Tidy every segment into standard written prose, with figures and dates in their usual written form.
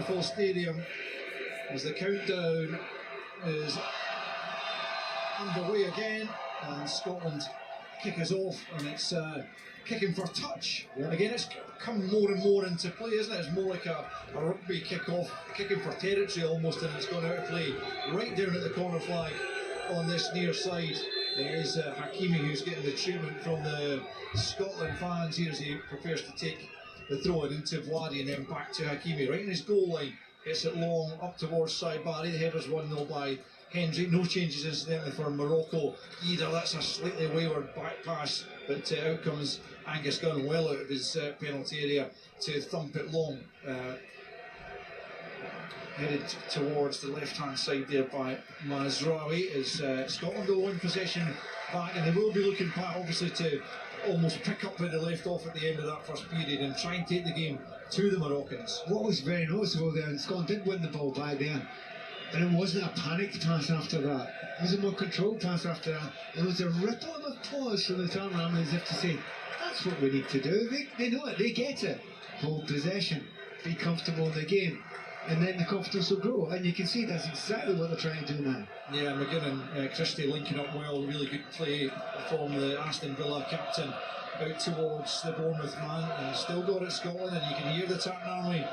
beautiful stadium as the countdown is underway again, and Scotland kick us off, and it's kicking for touch. Again, it's come more and more into play, isn't it? It's more like a rugby kick-off, kicking for territory almost, and it's gone out of play right down at the corner flag on this near side. It is Hakimi who's getting the treatment from the Scotland fans here as he prepares to take the throw in into Vladi and then back to Hakimi, right in his goal line. Hits it long up towards side Barry. The header's 1-0 by Hendry. No changes incidentally for Morocco either. That's a slightly wayward back pass, but out comes Angus Gunn well out of his penalty area to thump it long. Headed towards the left hand side there by Mazraoui as Scotland will win possession back, and they will be looking back obviously to almost pick up where they left off at the end of that first period and try and take the game to the Moroccans. What was very noticeable there, and Scotland did win the ball back there, and it wasn't a panicked pass after that. It was a more controlled pass after that. It was a ripple of applause from the Tarn as if to say, that's what we need to do. They know it, they get it. Hold possession, be comfortable in the game, and then the confidence will grow. And you can see that's exactly what they're trying to do now. Yeah, McGinn and Christie linking up well. Really good play from the Aston Villa captain out towards the Bournemouth man, and still got it Scotland, and you can hear the Tartan Army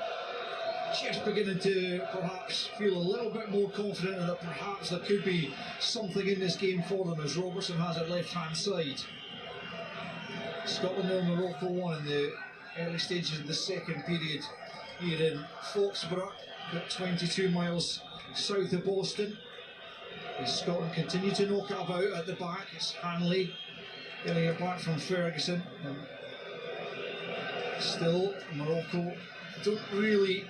just beginning to perhaps feel a little bit more confident that perhaps there could be something in this game for them as Robertson has it left hand side. Scotland 0, Morocco 1 in the early stages of the second period here in Foxborough, about 22 miles south of Boston. As Scotland continue to knock it about at the back, it's Hanley getting it back from Ferguson. And still, Morocco don't really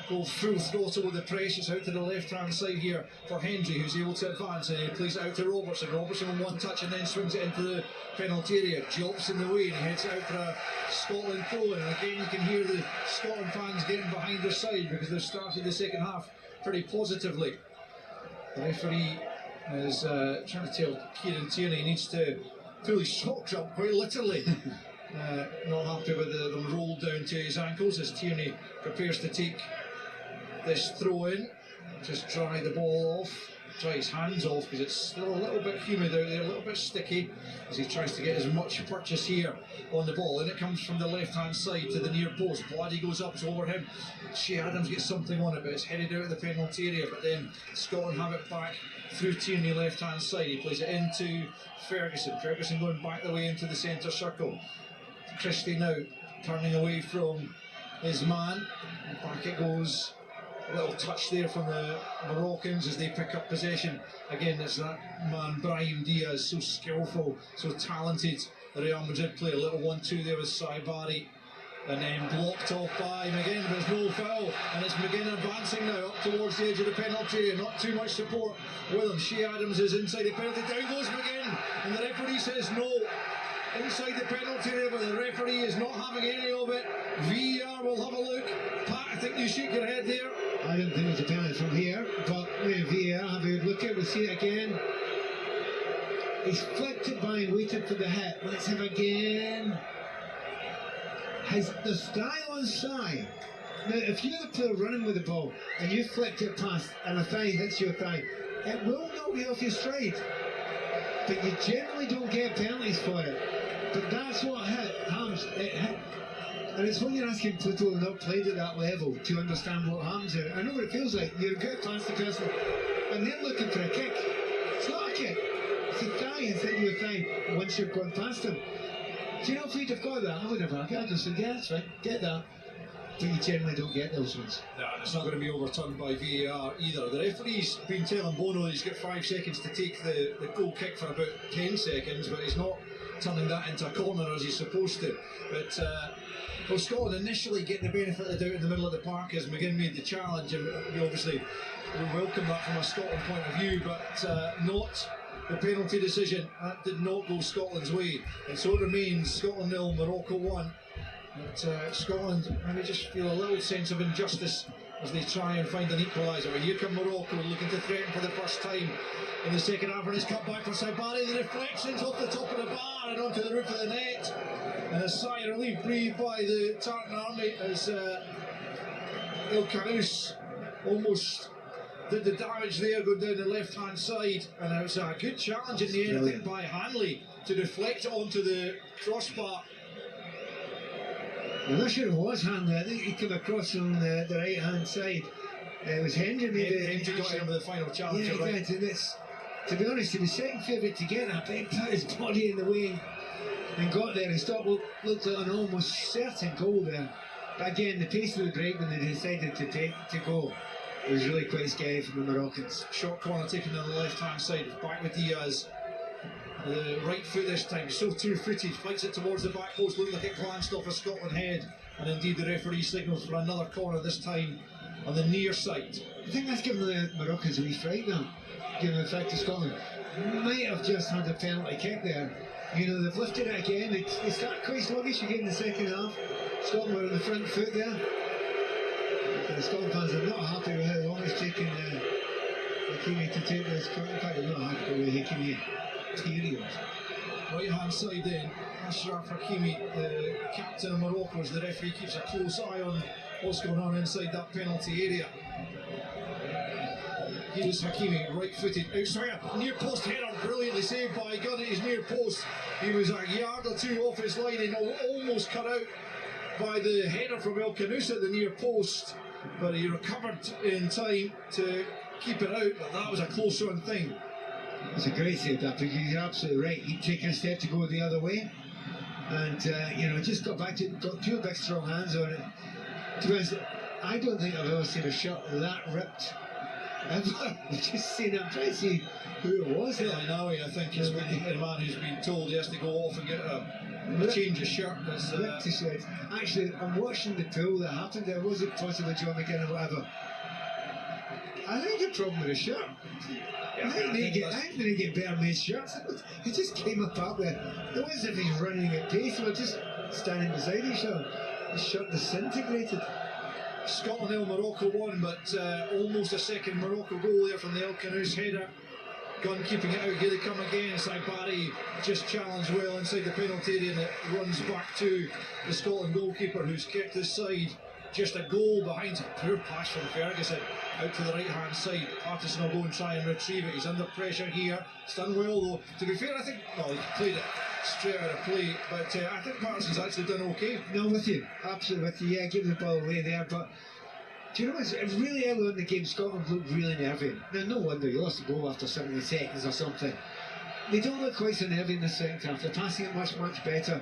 go full throttle with the press. It's out to the left hand side here for Hendry, who's able to advance, and he plays it out to Robertson. Robertson on one touch and then swings it into the penalty area. Jobs in the way and he heads it out for a Scotland throw. And again you can hear the Scotland fans getting behind their side because they've started the second half pretty positively. The referee is trying to tell Kieran Tierney he needs to pull his socks up quite literally. Not happy with them rolled down to his ankles as Tierney prepares to take this throw in. Just dry the ball off, dry his hands off because it's still a little bit humid out there, a little bit sticky as he tries to get as much purchase here on the ball. And it comes from the left hand side to the near post. Bloody goes up, it's over him. Shea Adams gets something on it, but it's headed out of the penalty area. But then Scotland have it back through Tierney left hand side. He plays it into Ferguson. Ferguson going back the way into the centre circle. Christie now turning away from his man. And back it goes. A little touch there from the Moroccans as they pick up possession. Again, it's that man Brahim Diaz, so skillful, so talented. The Real Madrid play a little 1-2 there with Saibari, and then blocked off by McGinn. There's no foul, and it's McGinn advancing now up towards the edge of the penalty area. Not too much support with him. Shea Adams is inside the penalty. Down goes McGinn, and the referee says no. Inside the penalty area, but the referee is not having any of it. VAR will have a look. Pat, I think you shake your head there. I don't think it's a penalty from here, but with VAR, have a good look at it, we'll see it again. He's flicked it by and waited for the hit. Let's have again. There's thigh on thigh. Now, if you're the player running with the ball and you flicked it past and a thigh hits your thigh, it will knock you off your stride. But you generally don't get penalties for it. But that's what hit Hams. It hit. And it's when you're asking people who have not played at that level to understand what happens there. I know what it feels like. You're good past the person and they're looking for a kick. It's not a kick. It's a thigh and hitting your thigh once you've gone past them. Do you know if we'd have got that? I would have. I just said, yeah, that's right, get that. But you generally don't get those ones. No, it's not going to be overturned by VAR either. The referee's been telling Bono he's got 5 seconds to take the goal kick for about 10 seconds, but he's not turning that into a corner as he's supposed to. But well, Scotland initially get the benefit of the doubt in the middle of the park as McGinn made the challenge, and we obviously welcome that from a Scotland point of view, but not the penalty decision. That did not go Scotland's way, and so it remains Scotland 0, Morocco 1. But Scotland maybe just feel a little sense of injustice as they try and find an equaliser. But here come Morocco looking to threaten for the first time in the second half, and it's cut back for Saibari. The reflections off the top of the bar and onto the roof of the net, and a sigh of relief breathed by the Tartan Army as El Canous almost did the damage there, going down the left hand side, and it was a good challenge in the end, I think, by Hanley to deflect it onto the crossbar. I'm not sure it was Hanley. I think he came across from the right hand side. It was Hendry maybe. Hendry got him with the final challenge. Yeah, right? and it's, to be honest, he was second favourite to get that, but he put his body in the way and got there and stopped. Looked like an almost certain goal there. But again, the pace of the break when they decided to go was really quite scary for the Moroccans. Short corner taken on the left hand side, back with Diaz. The right foot this time, so two-footed, flights it towards the back post, looked like it glanced off a Scotland head, and indeed the referee signals for another corner, this time on the near side. I think that's given the Moroccans a wee fright now, given the fact that Scotland might have just had a penalty kick there. You know, they've lifted it again, they start quite sluggish again in the second half. Scotland were on the front foot there. The Scotland fans are not happy with how long it's taken Hakimi to take this corner. In fact, they're not happy with Hakimi. Period. Right hand side then, Achraf Hakimi, the captain of Morocco, as the referee keeps a close eye on what's going on inside that penalty area. Here's Hakimi, right footed, outswinger, near post header, brilliantly saved by Gunn at his near post. He was a yard or two off his line and almost cut out by the header from El Canous at the near post, but he recovered in time to keep it out, but that was a close run thing. It's a great save that, because you're absolutely right. He'd taken a step to go the other way, and you know, just got two big strong hands on it. To be honest, I don't think I've ever seen a shot that ripped ever. I've just seen it. I'm trying to see who it was. Really, I think it's a man who's been told he has to go off and get a change of shirt. Ripped to shreds. Actually, I'm watching the pool that happened there. Was it possibly John McGinn or whatever? I think the problem with the shirt. I think they get better made shirts. He just came up out there. It wasn't as if he's running at pace, he was just standing beside each other. His shirt disintegrated. Scotland 0, Morocco 1, but almost a second Morocco goal there from the El Canous header. Gunn keeping it out, here they come again. Barry just challenged well inside the penalty area, and it runs back to the Scotland goalkeeper, who's kept this side just a goal behind. A poor pass from Ferguson out to the right hand side. Patterson will go and try and retrieve it. He's under pressure here. It's done well though. To be fair, I think, well, he played it straight out of play, but I think Patterson's actually done okay. No, with you, absolutely with you. Yeah, give the ball away there, but do you know what? Really early in the game, Scotland looked really nervy. Now, no wonder you lost the goal after 70 seconds or something. They don't look quite so nervy in the second half. They're passing it much better,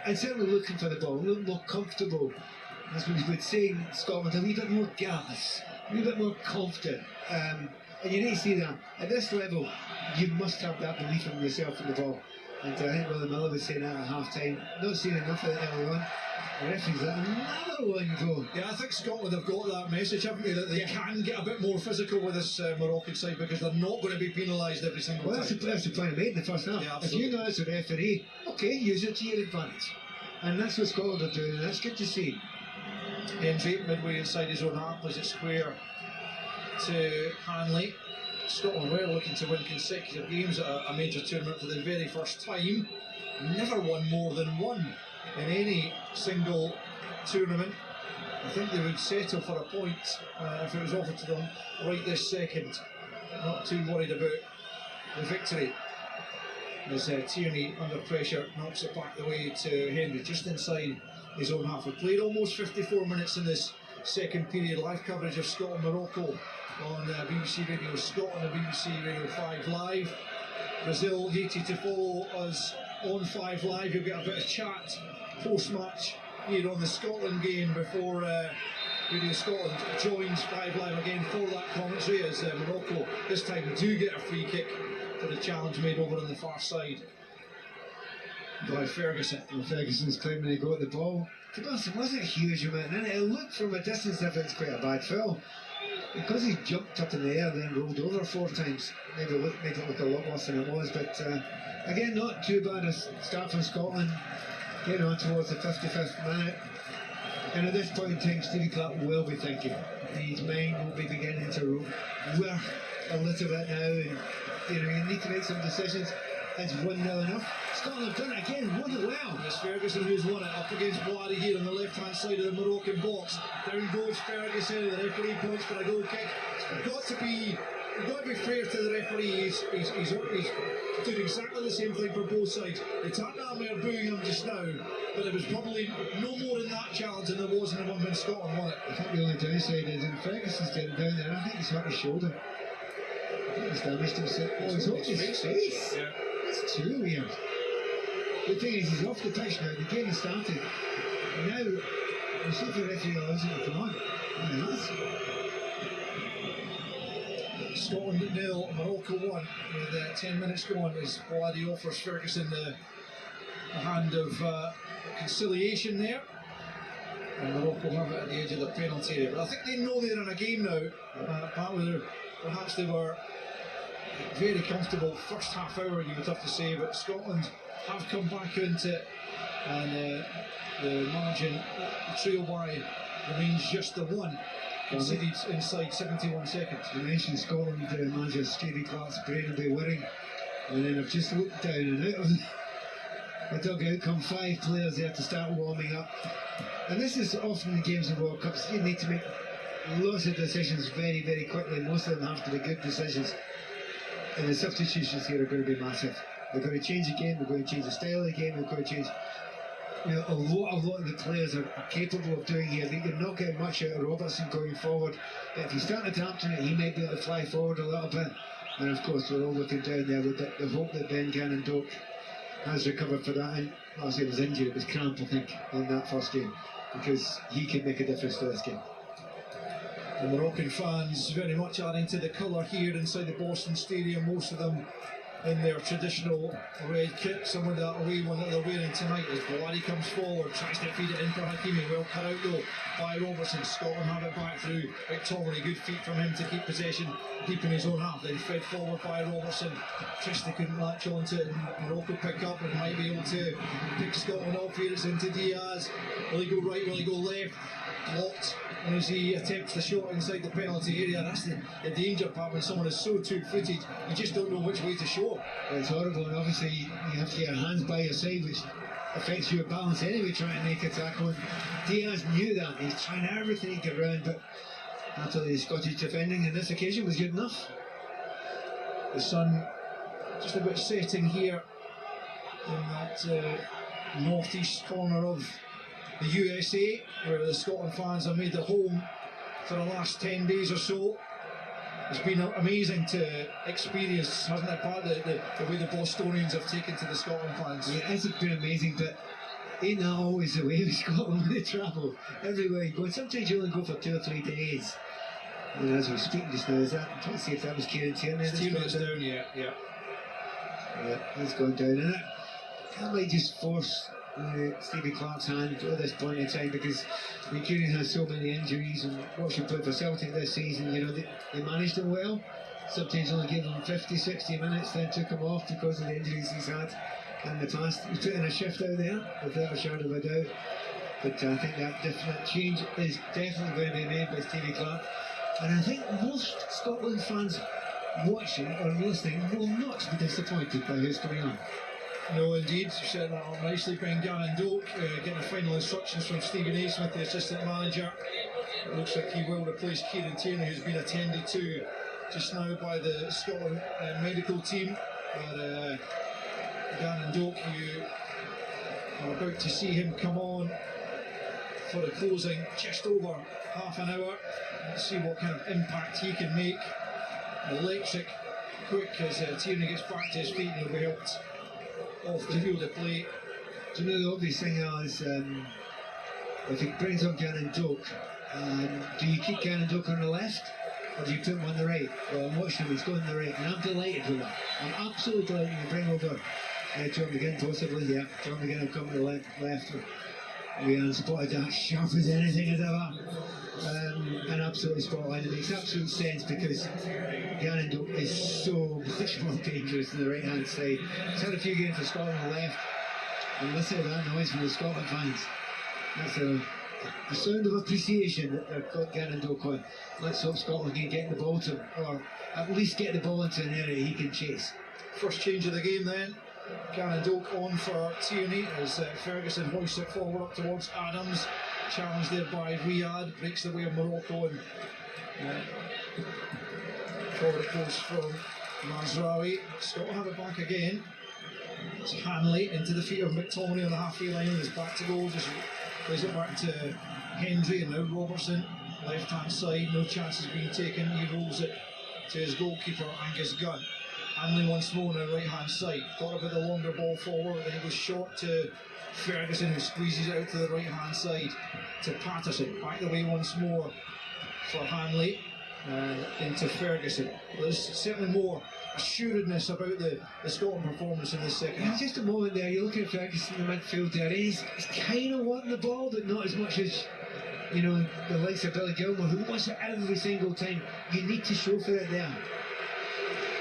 and certainly looking for the ball, a little more comfortable. As we would say in Scotland, a wee bit more gas, a wee bit more confident. And you need to see that. At this level, you must have that belief in yourself and the ball. And I think William Miller was saying that at half time. Not seeing enough of it early on. The referee's let another one go. Yeah, I think Scotland have got that message, haven't they, that they can get a bit more physical with this Moroccan side, because they're not going to be penalised every single time. That's the point I made in the first half. Yeah, if you know as a referee, okay, use it to your advantage. And that's what Scotland are doing, and that's good to see. Hendry, midway inside his own half, plays it square to Hanley. Scotland were looking to win consecutive games at a major tournament for the very first time. Never won more than one in any single tournament. I think they would settle for a point if it was offered to them right this second. Not too worried about the victory. As Tierney, under pressure, knocks it back the way to Hendry, just inside his own half. We played almost 54 minutes in this second period. Live coverage of Scotland-Morocco on BBC Radio Scotland and BBC Radio 5 Live. Brazil, Haiti to follow us on 5 Live. You'll get a bit of chat post-match here on the Scotland game before Radio Scotland joins 5 Live again for that commentary, as Morocco this time do get a free kick for the challenge made over on the far side by Ferguson. Well, Ferguson's claiming he got the ball. To be honest, it wasn't a huge amount in it. It looked from a distance if it's quite a bad foul. Because he jumped up in the air and then rolled over 4 times, made it look a lot worse than it was. But again, not too bad a start from Scotland, getting on towards the 55th minute. And at this point in time, Stevie Clark will be thinking. His mind will be beginning to work a little bit now. And you know, you need to make some decisions. It's 1-0 enough. Scotland have done it again, won it well. It's Ferguson who's won it up against Blady here on the left-hand side of the Moroccan box. Down goes Ferguson, the referee points for a goal kick. It's got to be fair to the referee. He's doing exactly the same thing for both sides. The Tottenham are booing him just now, but it was probably no more in that challenge than there was in the one when Scotland won it. I think the only downside is in Ferguson's getting down there. I think he's hurt his shoulder. I think he's damaged himself. Oh, he's off his face. Yeah. That's too weird. The thing is, he's off the pitch now. The game has started. Now, we'll see if the referee allows him to come on. And he has. Scotland 0, Morocco 1 with 10 minutes gone as Blady offers Ferguson the hand of conciliation there. And Morocco have it at the edge of the penalty area. But I think they know they're in a game now. Perhaps they were very comfortable first half hour, you would have to say, but Scotland have come back into it, and the margin, the trail by remains just the one, conceded inside 71 seconds. You mentioned Scotland manager Stevie Clark's brain will be whirring, and then I've just looked down and out of the dugout come 5 players there to start warming up. And this is often the games in World Cups, you need to make lots of decisions very, very quickly. Most of them have to be good decisions. And the substitutions here are going to be massive. They're going to change the game, they're going to change the style of the game, they're going to change. You know, a lot of the players are capable of doing here. You're not getting much out of Robertson going forward. But if you start adapting it, he may be able to fly forward a little bit. And of course, we're all looking down there with the hope that Ben Gannon-Doak has recovered for that. And last it was injured, it was cramp, I think, in that first game, because he can make a difference to this game. The Moroccan fans very much adding to the colour here inside the Boston Stadium, most of them in their traditional red kit, some of that away one that they're wearing tonight as Blady comes forward, tries to feed it in for Hakimi, well cut out though by Robertson. Scotland have it back through McTominay, good feet from him to keep possession deep in his own half, then fed forward by Robertson. Trista couldn't latch on to it, and Morocco pick up and might be able to pick Scotland off here. It's into Diaz, will he go right, will he go left? Blocked as he attempts the shot inside the penalty area. That's the danger part when someone is so two-footed, you just don't know which way to show. It's horrible, and obviously you have to get your hands by your side, which affects your balance anyway, trying to make a tackle. And Diaz knew that, he's trying everything to get around, but naturally the Scottish defending on this occasion was good enough. The sun just about setting here in that northeast corner of the USA, where the Scotland fans have made their home for the last 10 days or so. It's been amazing to experience, hasn't it, Pat, the way the Bostonians have taken to the Scotland fans. Yeah, it's been amazing, but ain't that always the way with Scotland when they travel? Everywhere you go, and sometimes you only go for 2 or 3 days. And as we speak just now, is that, I'm trying to see if that was Kieran Tierney. Tierney's down, yeah. Yeah, it's gone down, and that might just force Stevie Clark's hand at this point in time, because Kieran has so many injuries, and watching play for Celtic this season, you know, they managed him well. Sometimes only gave him 50, 60 minutes, then took him off because of the injuries he's had in the past. He's putting a shift out there, without a shadow of a doubt. But I think that definite change is definitely going to be made by Stevie Clark. And I think most Scotland fans watching or listening will not be disappointed by who's coming on. No, indeed, you set that up nicely. Ben Gannon-Doak getting the final instructions from Stephen A. Smith, the assistant manager. It looks like he will replace Kieran Tierney, who's been attended to just now by the Scotland medical team. But Gannon-Doak, you are about to see him come on for the closing just over half an hour. Let's see what kind of impact he can make. Electric, quick as Tierney gets back to his feet, and he'll be helped off the field of play. Do you know the obvious thing is, if he brings on Gannon-Doak, do you keep Gannon-Doak on the left, or do you put him on the right? Well, I'm watching him, he's going on the right, and I'm delighted with that. I'm absolutely delighted to bring over John McGinn, possibly, yeah. John McGinn will come to the left. We haven't spotted that sharp as anything as ever. And absolutely spot on. It makes absolute sense, because Gannon-Doak is so much more dangerous on the right hand side. He's had a few games for Scotland on the left, and listen to that noise from the Scotland fans. That's a sound of appreciation that they've got Gannon-Doak on. Let's hope Scotland can get the ball to him, or at least get the ball into an area he can chase. First change of the game then. Gannon Doak on for Tierney as Ferguson hoists it forward up towards Adams. Challenged there by Riyadh, breaks the way of Morocco, and forward it goes from Mazraoui. Scotland have it back again. It's Hanley into the feet of McTominay on the halfway line. He's back to goal, just plays it back to Hendry, and now Robertson, left hand side, no chances being taken. He rolls it to his goalkeeper Angus Gunn. Hanley once more on the right hand side. Thought about the longer ball forward, then it goes short to Ferguson, who squeezes it out to the right hand side to Patterson. Back the way once more for Hanley and into Ferguson. There's certainly more assuredness about the Scotland performance in this second half. Just a moment there, you're looking at Ferguson in the midfield there. He's kind of wanting the ball, but not as much as, you know, the likes of Billy Gilmore, who wants it every single time. You need to show for it there.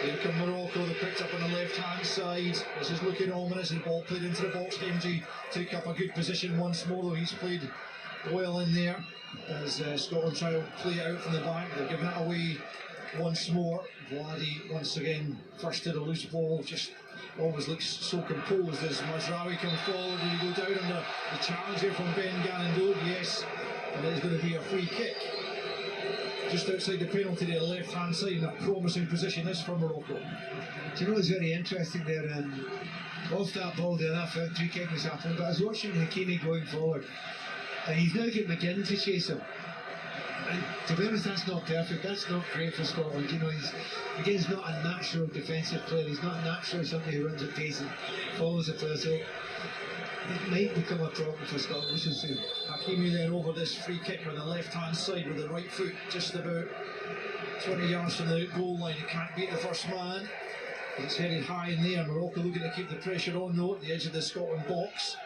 Here come Morocco, they picked up on the left hand side. This is looking ominous, and the ball played into the box. Hendry took up a good position once more, though he's played well in there as Scotland try to play it out from the back. They're giving it away once more. Vladi once again first to the loose ball, just always looks so composed as Mazraoui comes forward. Did he go down on the challenge here from Ben Gannon Doak? Yes, and it is going to be a free kick just outside the penalty there, left hand side, in a promising position this for Morocco. Do you know what's very interesting there? Off that ball there, that free kick was happening, but I was watching Hakimi going forward, and he's now getting McGinn to chase him. And to be honest, that's not perfect. That's not great for Scotland. You know, he's not a natural defensive player. He's not naturally somebody who runs at pace and follows the player. So it might become a problem for Scotland. We shall see. Hakimi then over this free kick on the left hand side with the right foot, just about 20 yards from the goal line. He can't beat the first man. It's headed high in there. Morocco looking to keep the pressure on though at the edge of the Scotland box.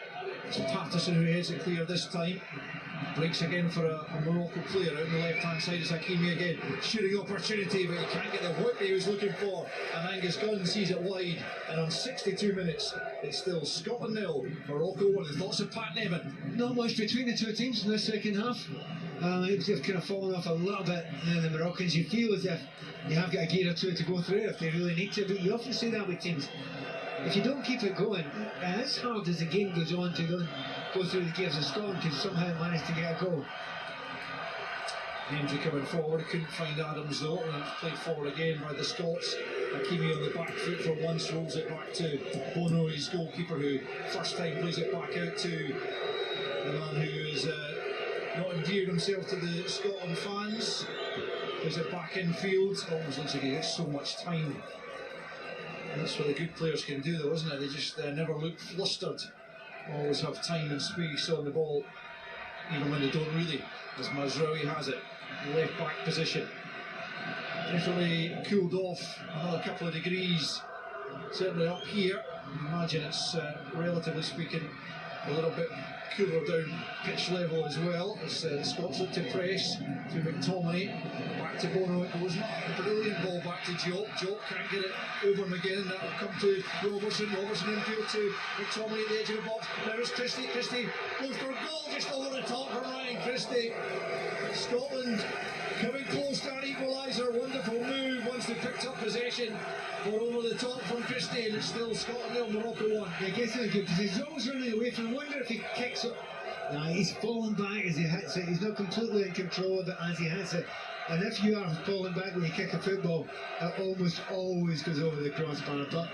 It's Patterson who heads it clear this time. Breaks again for a Morocco player out on the left hand side. It's Hakimi again, shooting opportunity, but he can't get the whip he was looking for, and Angus Gunn sees it wide, and on 62 minutes it's still Scotland 0, Morocco 1. The thoughts of Pat Nevin? Not much between the two teams in the second half. It was kind of fallen off a little bit. The Moroccans, you feel as if you have got a gear or two to go through if they really need to, but you often see that with teams. If you don't keep it going, as hard as the game goes on to go through the gears, of Scotland can somehow manage to get a goal. Hendry coming forward, couldn't find Adams though, and it's played forward again by the Scots. Hakimi on the back foot for once, rolls it back to Bono, his goalkeeper, who first time plays it back out to the man who is not endeared himself to the Scotland fans. Plays it back in field, almost looks like he gets so much time. And that's what the good players can do though, isn't it? They just never look flustered, always have time and space on the ball, even when they don't really, as Mazraoui has it, left back position. Definitely cooled off another couple of degrees, certainly up here. I imagine it's relatively speaking a little bit cooler down pitch level as well, as the Scots look to press to McTominay. Back to Bono it goes, not a brilliant ball back to Diop. Diop can't get it over him again, and that'll come to Robertson. Robertson infield to McTominay at the edge of the box. Now it's Christie. Christie goes for a goal just over the top from Ryan Christie. Scotland coming close to an equaliser. Wonderful move once they picked up possession. But over the top from Christie, and it's still Scotland 0, Morocco 1. I guess it's good because he's always running away from. I wonder if he kicks it. No, he's falling back as he hits it. He's not completely in control of it as he hits it. And if you are falling back when you kick a football, it almost always goes over the crossbar. But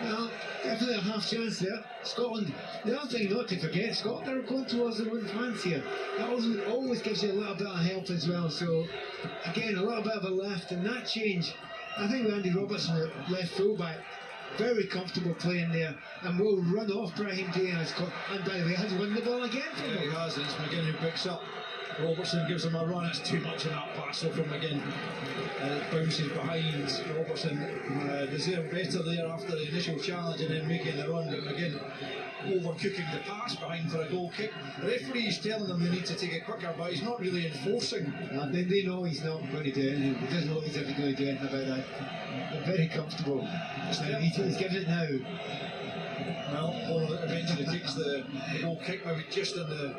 well, definitely a half chance there. Scotland, the other thing not to forget, Scotland are going towards their own fans here. That always gives you a little bit of help as well. So again, a little bit of a left, and that change, I think with Andy Robertson at left fullback, very comfortable playing there, and will run off Brahim Diaz. And by the way, has won the ball again. Yeah, he has, and it's McGinn who picks up. Robertson gives him a run. It's too much in that pass from McGinn, and it bounces behind. Robertson deserved better there after the initial challenge and then making the run, but McGinn overcooking the pass behind for a goal kick. The referee's telling them they need to take it quicker, but he's not really enforcing. They know he's not going to do anything. He doesn't know he's ever going to do anything about that. They're very comfortable. He's giving it now. Well, Bono eventually takes the goal kick, maybe just in the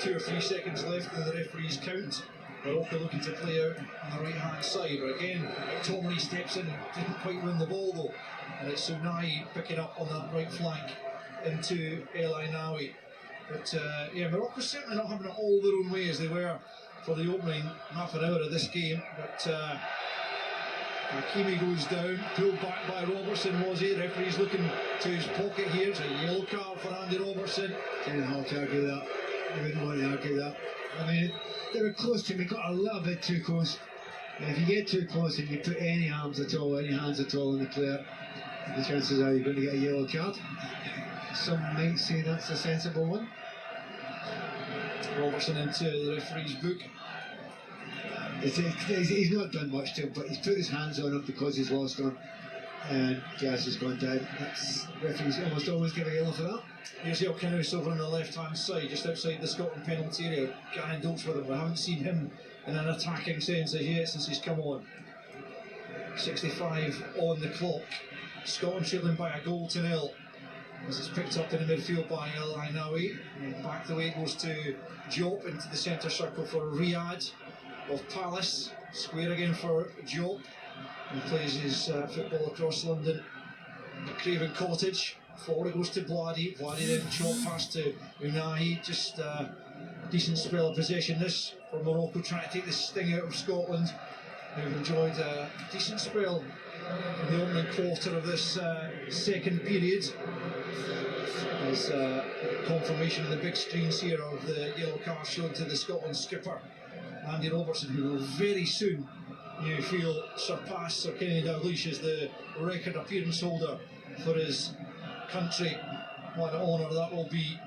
2 or 3 seconds left of the referee's count. Morocco looking to play out on the right hand side, but again, McTominay steps in, didn't quite win the ball though, and it's Unai picking up on that right flank into El Ainawi. But yeah, Morocco's certainly not having it all their own way as they were for the opening half an hour of this game. But Hakimi goes down, pulled back by Robertson, was he? The referee's looking to his pocket here. It's a yellow card for Andy Robertson. Didn't have to argue that. I wouldn't want to argue that. I mean, they were close to him. He got a little bit too close. And if you get too close and you put any arms at all, any hands at all on the player, the chances are you're going to get a yellow card. Some might say that's a sensible one. Robertson into the referee's book. He's not done much to him, but he's put his hands on him because he's lost him, and gas has gone down. Referees almost always give a yellow for that. Here's El Khanous over on the left hand side, just outside the Scotland penalty area. Gavin Dokes with him. We haven't seen him in an attacking sense as yet since he's come on. 65 on the clock. Scotland trailing by a goal to nil. As it's picked up in the midfield by El Ainawi. Back the way it goes to Diop into the centre circle for Riyadh of Palace. Square again for Diop. He plays his football across London. Craven Cottage. Forward it goes to Vladi. Vladi then chop past to Unai. Just a decent spell of possession this for Morocco, trying to take the sting out of Scotland, who've enjoyed a decent spell in the opening quarter of this second period. There's confirmation on the big screens here of the yellow card shown to the Scotland skipper, Andy Robertson, who will very soon, you feel, surpass Sir Kenny Dalglish as the record appearance holder for his country. What an honour that will be.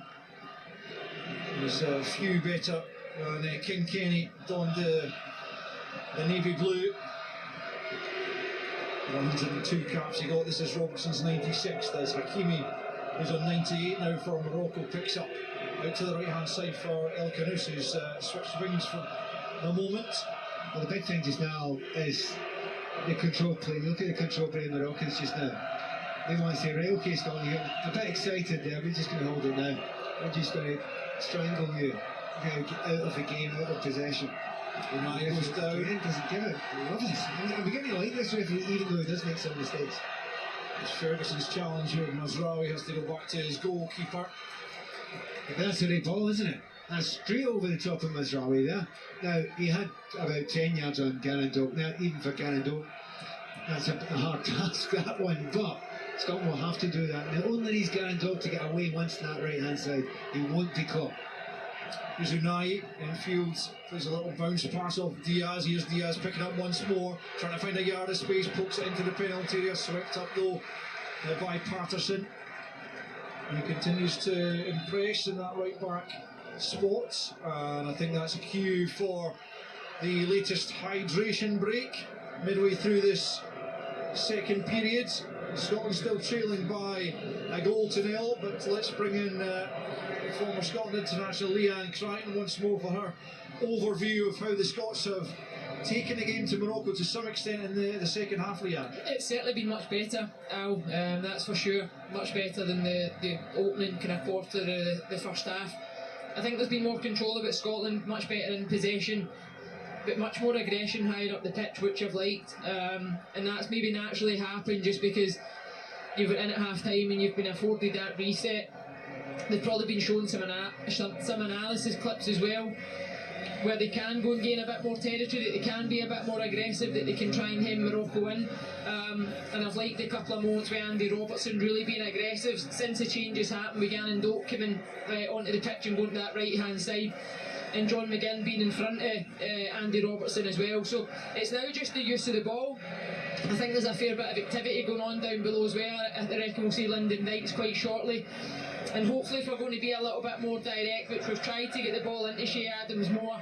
There's a few better than King Kenny donned the navy blue. 102 caps he got. This is Robertson's 96th, as Hakimi, who's on 98 now for Morocco, picks up out to the right hand side for El Khanous, who's switched wings for the moment. Well, the big thing just now is the control play. Look at the control play in the Moroccans just now. They want to say, right, okay, Scotland, you're a bit excited there, we're just going to hold it now. We're just going to strangle you, get out of the game, out of possession. Unai goes down. Again, doesn't give it. I love this. I'm beginning to like this referee, even though he does make some mistakes. It's Ferguson's challenge here. Mazraoui has to go back to his goalkeeper. But that's the right ball, isn't it? That's straight over the top of Mazraoui there. Now, he had about 10 yards on Garandok. Now, even for Garandok, that's a hard task, that one. But Scotland will have to do that. Now, only needs Garandok to get away once to that right hand side. He won't be caught. Here's Unai in field, plays a little bounce pass off Diaz. Here's Diaz picking up once more, trying to find a yard of space, pokes it into the penalty area, swept up though by Patterson. And he continues to impress in that right back spot, and I think that's a cue for the latest hydration break midway through this second period. Scotland still trailing by a goal to nil, but let's bring in former Scotland international Leanne Crichton once more for her overview of how the Scots have taken the game to Morocco to some extent in the second half, Leanne. It's certainly been much better, Al, that's for sure. Much better than the opening kind of quarter of the first half. I think there's been more control about Scotland, much better in possession, but much more aggression higher up the pitch, which I've liked, and that's maybe naturally happened just because you've been in at half time and you've been afforded that reset. They've probably been shown some analysis clips as well, where they can go and gain a bit more territory, that they can be a bit more aggressive, that they can try and hem Morocco in. And I've liked a couple of moments with Andy Robertson really being aggressive since the changes happened, with Gannon Doak coming onto the pitch and going to that right hand side, and John McGinn being in front of Andy Robertson as well. So it's now just the use of the ball. I think there's a fair bit of activity going on down below as well. I reckon we'll see Lyndon Dykes quite shortly. And hopefully, if we're going to be a little bit more direct, which we've tried to get the ball into Shea Adams more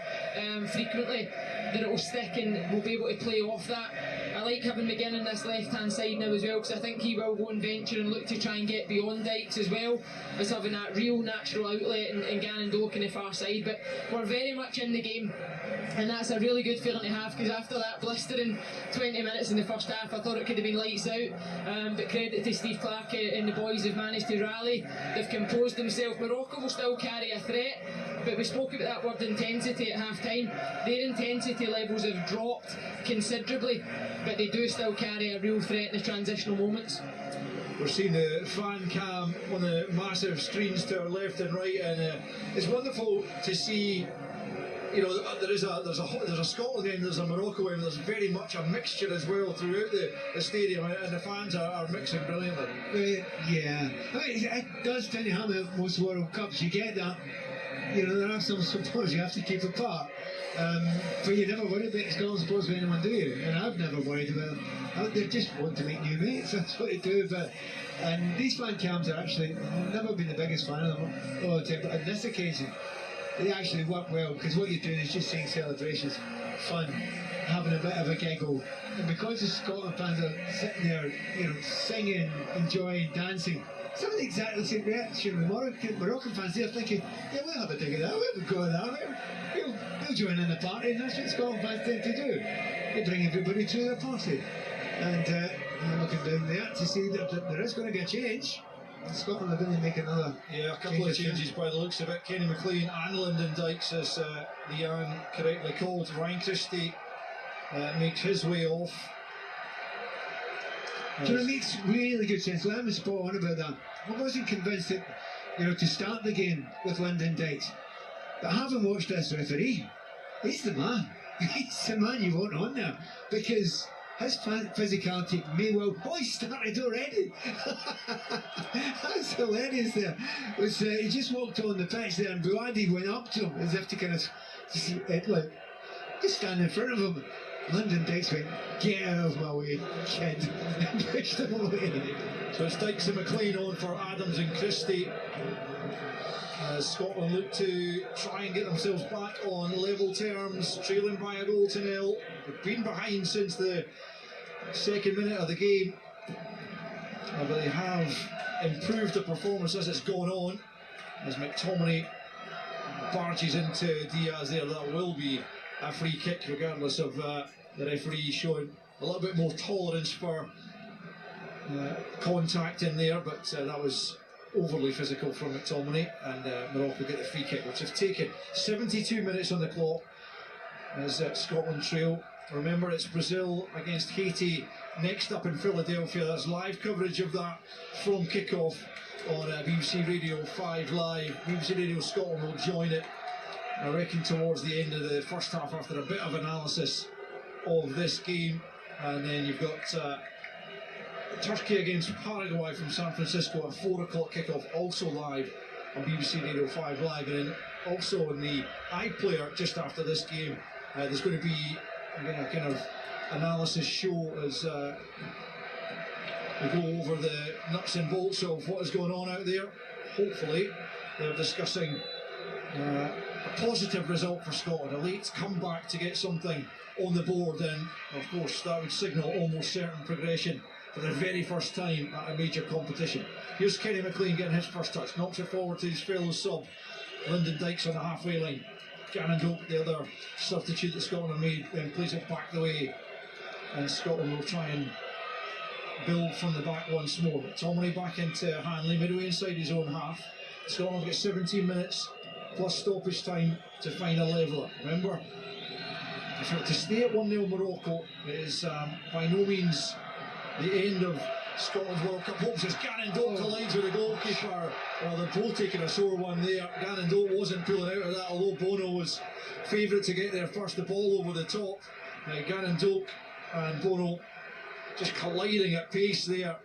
frequently, then it will stick and we'll be able to play off that. I like having McGinn on this left hand side now as well, because I think he will go and venture and look to try and get beyond Dykes as well, as having that real natural outlet and Gannon Doak on the far side. But we're very much in the game, and that's a really good feeling to have, because after that blistering 20 minutes in the first half, I thought it could have been lights out, but credit to Steve Clarke and the boys have managed to rally. They've composed themselves. Morocco will still carry a threat, but we spoke about that word intensity at half time. Their intensity levels have dropped considerably, but they do still carry a real threat in the transitional moments. We're seeing the fan cam on the massive screens to our left and right, and it's wonderful to see. You know, there's a Scotland end, there's a Morocco end, there's very much a mixture as well throughout the stadium, and the fans are mixing brilliantly. Yeah, I mean, it does tend to happen at most World Cups. You get that. You know, there are some supporters you have to keep apart. But you never worry about Scotland supporters with anyone, do you? And I've never worried about them. They just want to make new mates, that's what they do. And these fan cams are actually, I've never been the biggest fan of them all the time, but on this occasion, they actually work well, because what you're doing is just seeing celebrations, fun, having a bit of a giggle. And because the Scotland fans are sitting there, you know, singing, enjoying, dancing, it's not exactly the same reaction. The Moroccan fans, they're thinking, yeah, we'll have a dig at that, we'll go at that, we'll join in the party, and that's what Scotland fans tend to do. They bring everybody to their party. And I'm looking down there to see that there is going to be a change. Scotland are going to make another. Yeah, a couple of changes by the looks of it. Kenny McLean and Lyndon Dykes, as Leanne correctly called. Ryan Christie makes his way off. So it makes really good sense. Let me spot on about that. I wasn't convinced that, you know, to start the game with Lyndon Dykes, but having watched this referee, he's the man. He's the man you want on there, because his physicality may well. Oh, he started already. That's hilarious there. He just walked on the pitch there, and Buadi went up to him as if to kind of just stand in front of him. Lyndon Dykes went, "Get out of my way, kid," and pushed him away. So it's Dykes and McLean on for Adams and Christie, as Scotland look to try and get themselves back on level terms, trailing by a goal to nil. They've been behind since the second minute of the game, but they have improved the performance as it's gone on, as McTominay barges into Diaz there. That will be a free kick, regardless of the referee showing a little bit more tolerance for contact in there, but that was overly physical from McTominay, and Morocco get the free kick, which has taken 72 minutes on the clock as Scotland trail. Remember, it's Brazil against Haiti next up in Philadelphia. That's live coverage of that from kickoff on BBC Radio 5 Live. BBC Radio Scotland will join it, I reckon, towards the end of the first half, after a bit of analysis of this game. And then you've got Turkey against Paraguay from San Francisco at 4 o'clock kickoff, also live on BBC Radio 5 Live. And then also in the iPlayer just after this game, there's going to be a kind of analysis show as we go over the nuts and bolts of what is going on out there. Hopefully they're discussing a positive result for Scotland, a late comeback to get something on the board, and of course that would signal almost certain progression for the very first time at a major competition. Here's Kenny McLean getting his first touch, knocks it forward to his fellow sub Lyndon Dykes on the halfway line. Gannon Doak, the other substitute that Scotland have made, then plays it back the way, and Scotland will try and build from the back once more. McTominay back into Hanley, midway inside his own half. Scotland will get 17 minutes plus stoppage time to find a leveller. Remember, if you're to stay at 1-0 Morocco, it is by no means the end of Scotland's World Cup hopes, as Gannon Doak collides with the goalkeeper. Well, they're both taking a sore one there. Gannon Doak wasn't pulling out of that, although Bono was favourite to get there first. The ball over the top. Gannon Doak and Bono just colliding at pace there.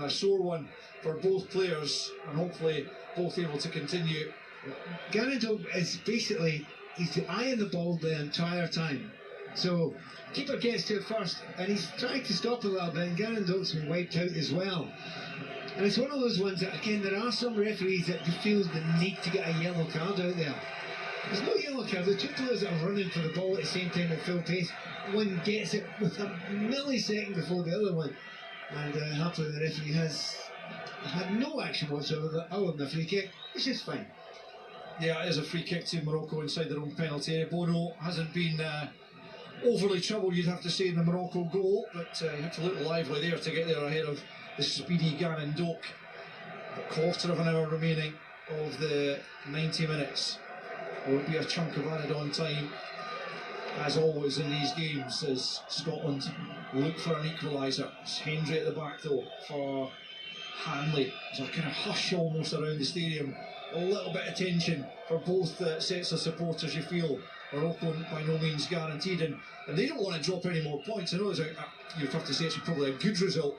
A sore one for both players, and hopefully both able to continue. Gannon Doak is basically, he's eyeing the ball the entire time. So keeper gets to it first, and he's trying to stop a little bit, and Gannon Doak's been wiped out as well. And it's one of those ones that, again, there are some referees that feel the need to get a yellow card out there. There's no yellow card. The two players that are running for the ball at the same time at full pace, one gets it with a millisecond before the other one, and happily the referee has had no action whatsoever other than the free kick, which is fine. Yeah, it is a free kick to Morocco inside their own penalty area. Bono hasn't been overly troubled, you'd have to say, in the Morocco goal, but you have to look lively there to get there ahead of the speedy Gannon Doak. A quarter of an hour remaining of the 90 minutes. There will be a chunk of added on time, as always in these games, as Scotland look for an equaliser. It's Hendry at the back though for Hanley. There's a kind of hush almost around the stadium. A little bit of tension for both sets of supporters, you feel. Morocco by no means guaranteed, and they don't want to drop any more points. I know you'd have to say it's probably a good result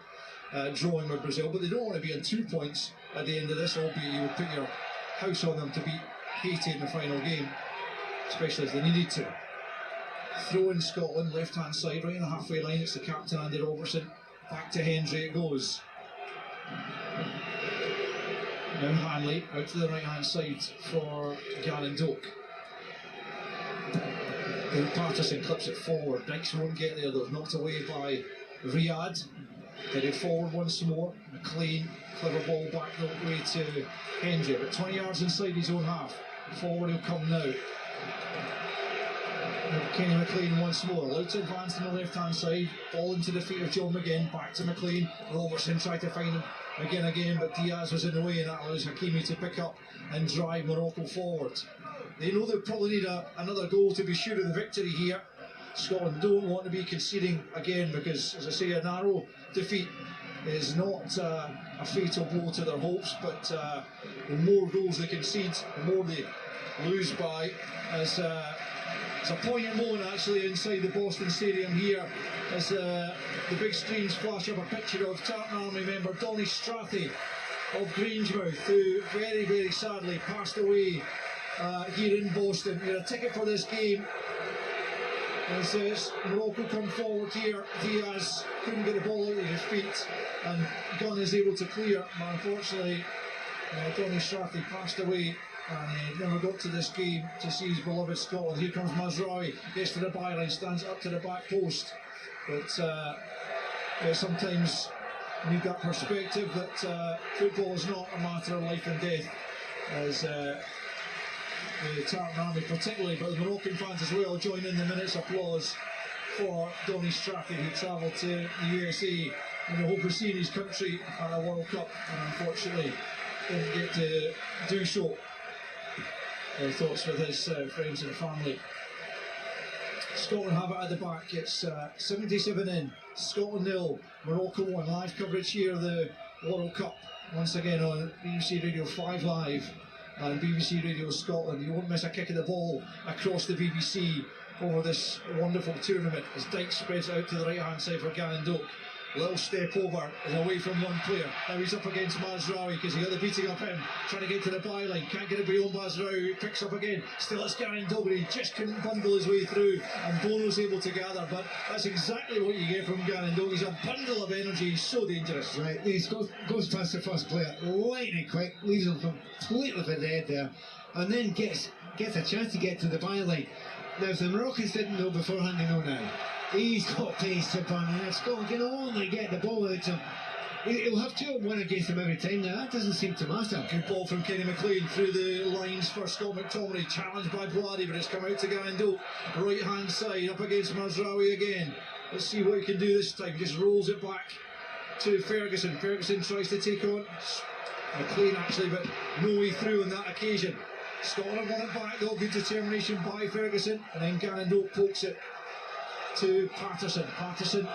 drawing with Brazil, but they don't want to be on 2 points at the end of this, albeit you would put your house on them to beat Haiti in the final game, especially if they needed to. Throw in Scotland, left hand side, right on the halfway line. It's the captain Andy Robertson. Back to Hendry it goes. Now Hanley out to the right hand side for Gannon Doak. Then Patterson clips it forward. Dykes won't get there though, knocked away by Riyadh. Headed forward once more. McLean, clever ball back the way to Hendry, but 20 yards inside his own half. Forward he'll come now. Kenny McLean once more, allowed to advance on the left hand side, ball into the feet of John McGinn, back to McLean. Robertson tried to find him again, but Diaz was in the way, and that allows Hakimi to pick up and drive Morocco forward. They know they'll probably need another goal to be sure of the victory here. Scotland don't want to be conceding again, because, as I say, a narrow defeat is not a fatal blow to their hopes, but the more goals they concede, the more they lose by. As it's a poignant moment actually inside the Boston Stadium here, as the big screens flash up a picture of Tartan Army member Donny Strathy of Grangemouth, who very, very sadly passed away here in Boston. He had a ticket for this game. As Morocco come forward here, Diaz couldn't get the ball out of his feet, and Gunn is able to clear, but unfortunately Donny Strathy passed away, and he never got to this game to see his beloved Scotland. Here comes Mazraoui, gets to the byline, stands up to the back post, but sometimes you need that perspective that football is not a matter of life and death, as the Tartan Army particularly, but the Moroccan fans as well, join in the minute's applause for Donny Strathy, who travelled to the USA in the hope of seeing his country at a World Cup, and unfortunately didn't get to do so. Thoughts with his friends and family. Scotland have it at the back. It's 77 in, Scotland 0, Morocco 1. Live coverage here of the World Cup, once again on BBC Radio 5 Live and BBC Radio Scotland. You won't miss a kick of the ball across the BBC over this wonderful tournament, as Dykes spreads it out to the right hand side for Gannon Doak. Little step over, is away from one player. Now he's up against Mazraoui, because he got the beating of him, trying to get to the byline, can't get it beyond Mazraoui, who picks up again. Still it's Gannon Doak, but he just couldn't bundle his way through, and Bono's able to gather. But that's exactly what you get from Gannon Doak. He's a bundle of energy, he's so dangerous. Right, he goes past the first player, lightning quick, leaves him completely for dead there, and then gets a chance to get to the byline. Now, if the Moroccans didn't know beforehand, they know now. He's got pace to burn, and if Scotland can only get the ball out to him, he'll have 2-on-1 against him every time. Now, that doesn't seem to matter. Good ball from Kenny McLean through the lines for Scott McTominay, challenged by Blady, but it's come out to Gannon Doak. Right hand side, up against Mazraoui again. Let's see what he can do this time. Just rolls it back to Ferguson. Ferguson tries to take on McLean actually, but no way through on that occasion. Scotland won it back though, good determination by Ferguson, and then Gannon Doak pokes it to Patterson. Patterson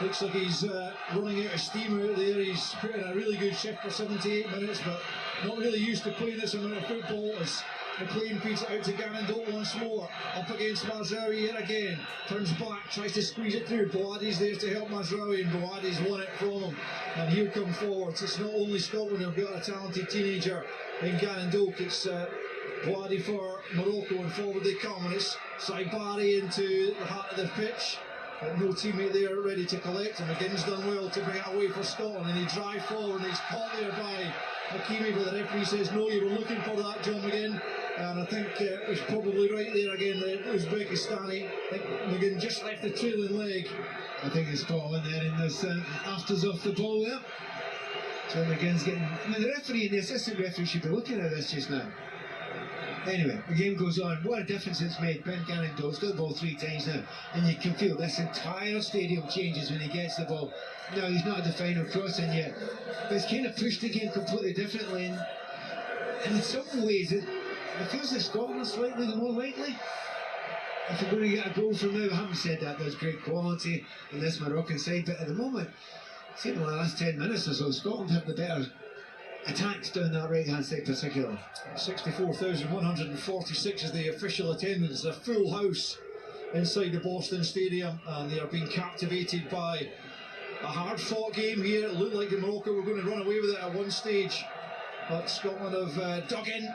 looks like he's running out of steam out there. He's put in a really good shift for 78 minutes, but not really used to playing this amount of football, as McLean feeds it out to Gannon Doak once more. Up against Mazraoui yet again. Turns back, tries to squeeze it through. Boadi's there to help Mazraoui, and Boadi's won it from him. And he'll come forward. It's not only Scotland who've got a talented teenager in Gannon Doak, it's Boadi for Morocco, and forward they come, and it's Saibari into the heart of the pitch, but no teammate there ready to collect, and McGinn's done well to bring it away for Scotland, and he drives forward, and he's caught there by Hakimi, but the referee says no, you were looking for that, John McGinn, and I think it was probably right there again, the Uzbekistani. I think McGinn just left the trailing leg. I think it's Scotland there in this afters off the ball there. So McGinn's getting, I mean, the referee and the assistant referee should be looking at this just now. Anyway, the game goes on. What a difference it's made. Ben Gannon's got the ball 3 times now, and you can feel this entire stadium changes when he gets the ball. Now, he's not at the final crossing yet, but it's kind of pushed the game completely differently. And in some ways, it feels like Scotland are slightly the more likely. If we're going to get a goal from now, I haven't said that there's great quality in this Moroccan side, but at the moment, see in the last 10 minutes or so, Scotland have the better attacks down that right-hand side particularly. 64,146 is the official attendance, a full house inside the Boston Stadium, and they are being captivated by a hard-fought game here. It looked like Morocco were going to run away with it at one stage, but Scotland have dug in.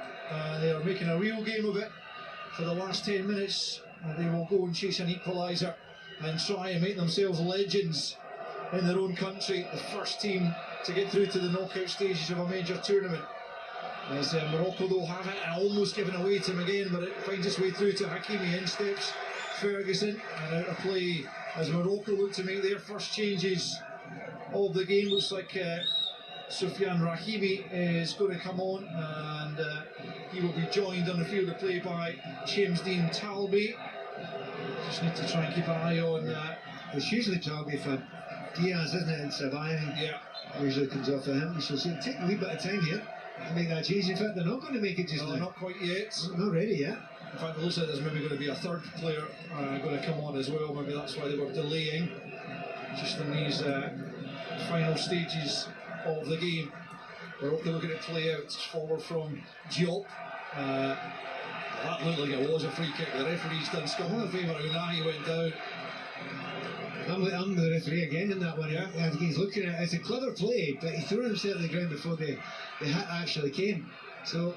They are making a real game of it for the last 10 minutes. They will go and chase an equaliser and try and make themselves legends in their own country. The first team to get through to the knockout stages of a major tournament. As Morocco though have it and almost given away to him again, but it finds its way through to Hakimi. In steps Ferguson, and out of play as Morocco look to make their first changes of the game. Looks like Soufiane Rahimi is going to come on, and he will be joined on the field of play by James Dean Talby. Just need to try and keep an eye on It's usually Talby for Diaz, isn't it, and surviving. yeah. Usually comes off of him. We shall see. Take a wee bit of time here to make that change. In fact, they're not going to make it just No, now. not quite yet. Not ready yet. In fact, it looks like there's maybe going to be a third player going to come on as well. Maybe that's why they were delaying just in these final stages of the game. We're looking at play out forward from Diop. That looked like it was a free kick. The referee's done Scotland a favour. Unai went down. I'm the referee again in that one. Yeah. I think he's looking at it. It's a clever play, but he threw himself to the ground before the hit actually came. So,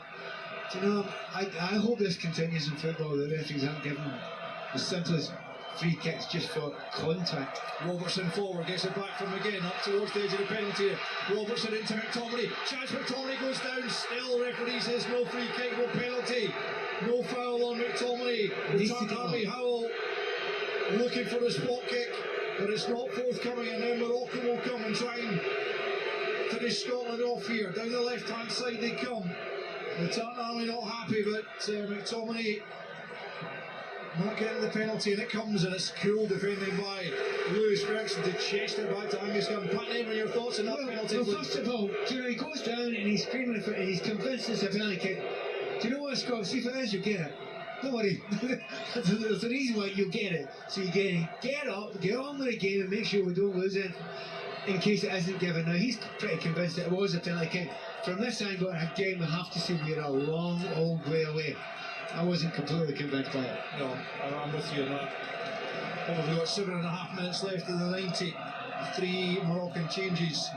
you know, I hope this continues in football. The referees aren't given the simplest free kicks just for contact. Robertson forward, gets it back from again, up towards the edge of the penalty. Robertson into McTominay. Chance McTominay goes down. Still, referee says no free kick, no penalty, no foul on McTominay. Tartami Howell looking for the spot kick, but it's not forthcoming, and now Morocco will come and try and finish Scotland off here. Down the left-hand side they come. The Tartami not happy, but McTominay not getting the penalty, and it comes, and it's cool defending by Lewis Ferguson to chase it back to Angus Gunn. Pat Neyman, your thoughts on that penalty? Well, first of all, you know, he goes down and he's screaming for it, and he's convinced it's a penalty kick. Do you know what, Scott? See if it is, you'll get it. Don't worry. There's a reason why you'll get it. So you get up, get on with the game, and make sure we don't lose it in case it isn't given. Now, he's pretty convinced that it was a penalty kick. From this angle, again, we have to say we're a long old way away. I wasn't completely convinced by it. No, I'm with you on that. Well, we've got 7.5 minutes left in the 90. 3 Moroccan changes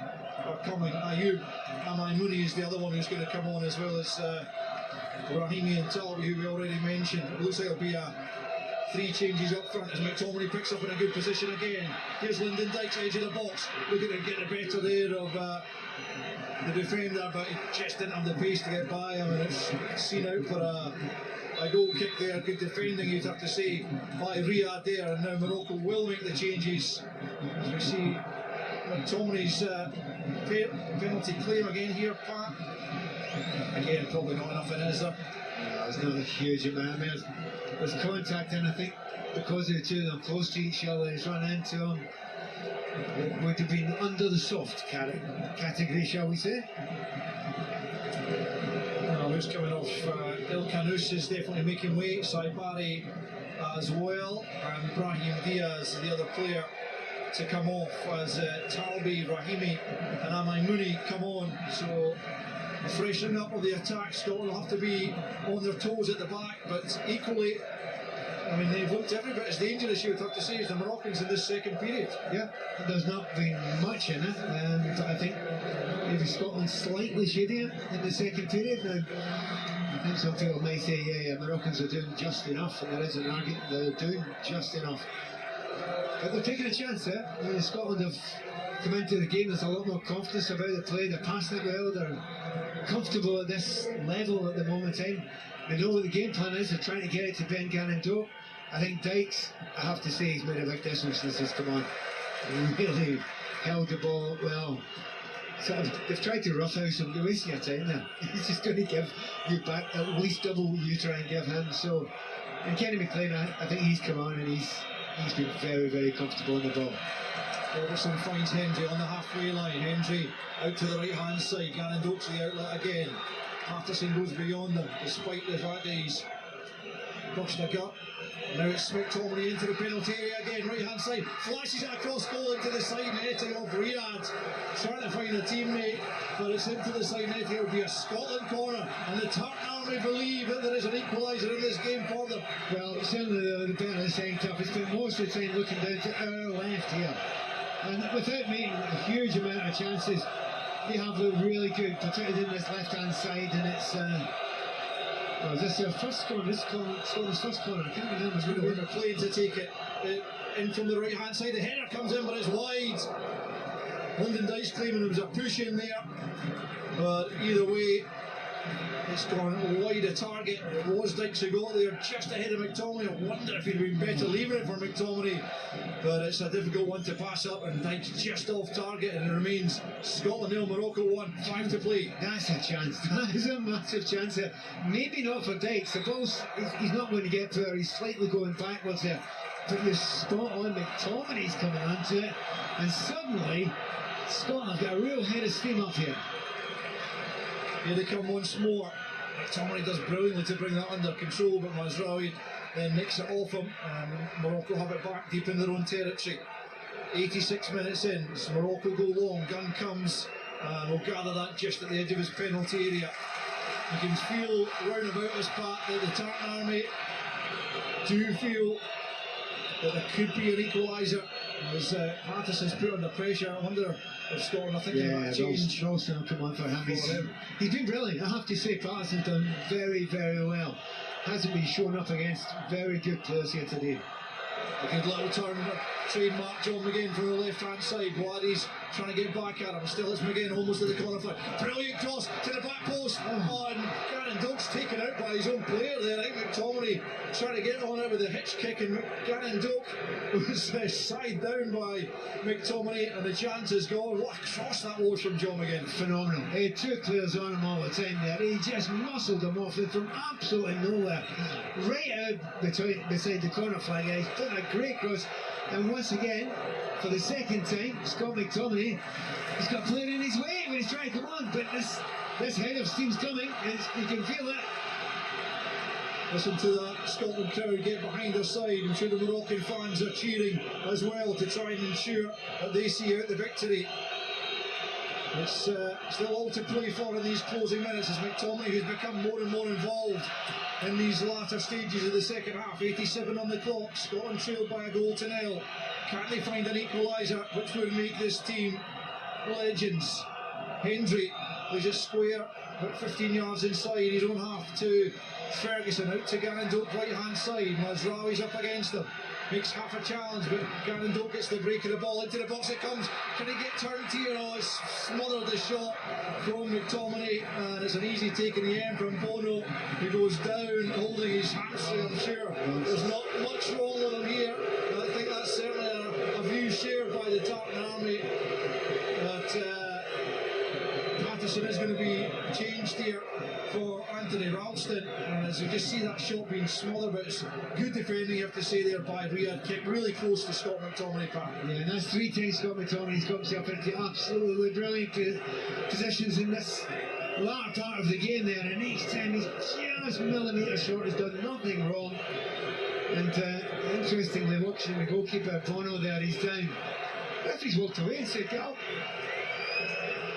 are coming. Ayoub Amaimouni is the other one who's going to come on, as well as Rahimi and Talbi, who we already mentioned. It looks like it'll be 3 changes up front as McTominay picks up in a good position again. Here's Lyndon Dykes, edge of the box, looking to get the better there of the defender, but he just didn't have the pace to get by. I mean, it's seen out for a goal kick there. Good defending, you'd have to say, by Riyad there, and now Morocco will make the changes. As we see McTominay's penalty claim again here, Pat. Again, probably not enough in, is there? No, it's not a huge amount. I mean, there's contact, and I think because the two of them close to each other, he's run into him. It would have been under the soft category, shall we say? Who's coming off? Il Kanous is definitely making way. Saibari as well, and Brahim Diaz, the other player, to come off as Talbi, Rahimi, and Amaimouni come on. So a freshening up of the attack. Scotland will have to be on their toes at the back, but equally, I mean, they've looked every bit as dangerous, you would have to say, as the Moroccans in this second period. Yeah, there's not been much in it, but I think maybe Scotland slightly shadier in the second period. Now, I think some people might say, yeah, Moroccans are doing just enough, and there is an argument they're doing just enough. But they're taking a chance there. I mean, Scotland have come into the game, there's a lot more confidence about the play, they're passing it well, they're comfortable at this level at the moment in time. They know what the game plan is, they're trying to get it to Ben Gannon. I think Dykes, I have to say, he's made a big difference since he's come on. He really held the ball up well. they've tried to roughhouse him. You're wasting your time there. He's just going to give you back at least double what you try and give him. So, and Kenny McLean, I think he's come on and he's been very, very comfortable in the ball. Robertson finds Hendry on the halfway line. Hendry out to the right hand side. Gannon Dokes the outlet again. Patterson goes beyond them despite the fact that he's pushed the gut. Now it's McTominay into the penalty area again, right hand side, flashes it across goal into the side netting of Riyadh, trying to find a teammate, but it's into the side netting. It'll be a Scotland corner, and the Tartan Army believe that there is an equaliser in this game for them. Well, certainly the better side up. It's been most of the time looking down to our left here, and without making a huge amount of chances, they have looked really good, particularly in this left hand side, and it's. Is this their first corner? This Scotland's first corner. I can't remember. It's going to be McLean to take it in from the right hand side. The header comes in, but it's wide. Lyndon Dykes claiming there was a push in there, but either way, it's gone wide of target. It was Dykes who got there just ahead of McTominay. I wonder if he'd been better leaving it for McTominay, but it's a difficult one to pass up, and Dykes just off target, and it remains Scotland 0, Morocco 1, 5 to play. That's a chance. That is a massive chance there. Maybe not for Dykes. The ball's he's not going to get to her. He's slightly going backwards there, but you're spot on. McTominay's coming onto it, and suddenly Scotland have got a real head of steam up here. Here they come once more. McTominay does brilliantly to bring that under control, but Mazraoui then nicks it off him, and Morocco have it back deep in their own territory. 86 minutes in, so Morocco go long, Gunn comes, and will gather that just at the edge of his penalty area. You can feel round about us, Pat, that the Tartan Army do feel that there could be an equaliser. As Patterson's put under pressure, I wonder if Scotland are thinking about a change. Ralston will come on for him. He's been brilliant. I have to say, Patterson's done very, very well. Hasn't been shown up against very good players here today. A good little turn, trademark John McGinn from the left hand side. Waddy's trying to get back at him. Still it's McGinn almost at the corner flag. Brilliant cross to the back post. Oh, and Gannon Dokes taken out by his own player there. I think McTominay trying to get on it with a hitch kick, and Gannon Dokes was side down by McTominay, and the chance is gone. What a cross that was from John McGinn. Phenomenal. He had two players on him all the time there. He just muscled them off from absolutely nowhere. Right out beside the corner flag. He's put a great cross. And once again, for the second time, Scott McTominay, he's got a player in his way when he's trying to come on, but this head of steam's coming, and you can feel it. Listen to that Scotland crowd get behind their side. I'm sure the Moroccan fans are cheering as well to try and ensure that they see out the victory. It's still all to play for in these closing minutes as McTominay, who's become more and more involved in these latter stages of the second half. 87 on the clock, Scotland trailed by a goal to nil. Can they find an equaliser which would make this team legends? Hendry plays it square, about 15 yards inside his own half to Ferguson, out to Gannon Doak, right hand side. Mazraoui's up against him, makes half a challenge, but Gannon Doak gets the break of the ball, into the box it comes. Can he get turned here? Oh, it's smothered the shot from McTominay, and it's an easy take in the end from Bono, who goes down holding his hamstring. I'm sure there's not much wrong with him here. I think that's certainly a view shared by the Tartan Army, that Patterson is going to be changed here for Anthony Ralston, and as you just see that shot being smothered, but it's good defending, you have to say, there by Riyadh. Kick really close to Scott McTominay, Pat. Yeah, and that's 3 times Scott McTominay's got himself into absolutely brilliant positions in this latter part of the game there, and each time he's just millimetres short, he's done nothing wrong. And interestingly, watching the goalkeeper Bono there, he's down. Referee's walked away and said, "Get up."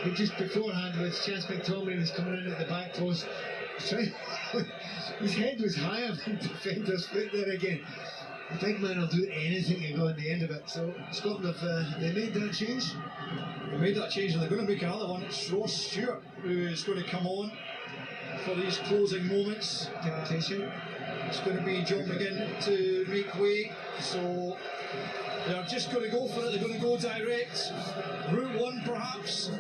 But just beforehand, with Chance McTominay was coming in at the back post, his head was higher than the defender's foot there again. The big man will do anything to go in the end of it. So Scotland have they made that change. They made that change, and they're going to make another one. It's Ross Stewart who is going to come on for these closing moments. Temptation. It's going to be John McGinn to make way. So they're just going to go for it. They're going to go direct. Route one, perhaps.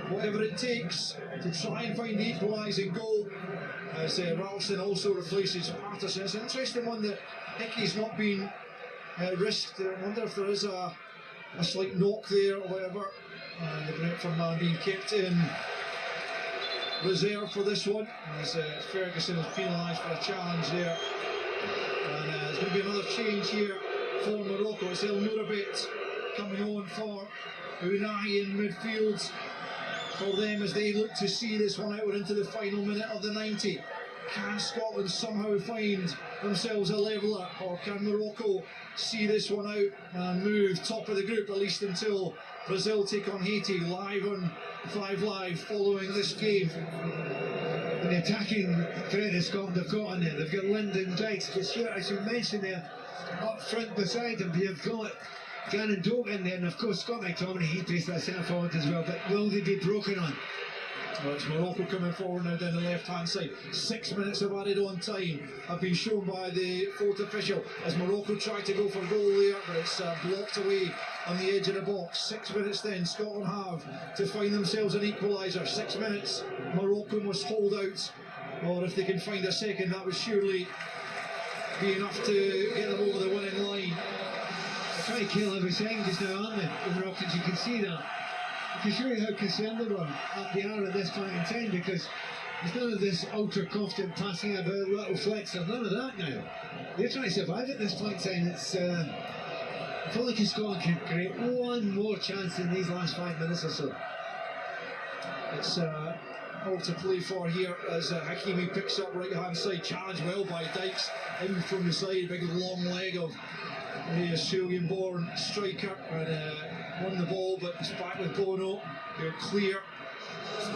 Whatever it takes to try and find the equalising goal. As Ralston also replaces Patterson. It's an interesting one that Hickey's not been risked. I wonder if there is a slight knock there or whatever. And the Brentford man being kept in reserve for this one, as Ferguson is penalised for a challenge there. And there's going to be another change here for Morocco. It's El Nourabet coming on for Unai in midfield for them as they look to see this one out into the final minute of the 90. Can Scotland somehow find themselves a leveller, or can Morocco see this one out and move top of the group, at least until Brazil take on Haiti, live on 5 Live following this game? And the attacking threat of Scotland have got on there. They've got Lyndon Dykes, but sure, as you mentioned there, up front beside him, you've got Gannon Doak in there, and of course Scott McTominay, he plays that centre forward as well, but will they be broken on? Well, it's Morocco coming forward now down the left-hand side. 6 minutes of added on time have been shown by the fourth official as Morocco tried to go for goal there, but it's blocked away on the edge of the box. 6 minutes then, Scotland have to find themselves an equaliser. 6 minutes, Morocco must hold out, or if they can find a second, that would surely be enough to get them over the winning line. They're trying to kill every second just now, aren't they, the Moroccans? You can see that. You can show you how concerned they were at the hour at this point in time, because there's none of this ultra confident passing about little flicks. There's none of that now. They're trying to survive at this point in time. It's I feel like Scotland can create one more chance in these last 5 minutes or so. It's all to play for here as Hakimi picks up right hand side, challenged well by Dykes in from the side, big long leg of the Australian born striker, and won the ball, but it's back with Bono. They're clear,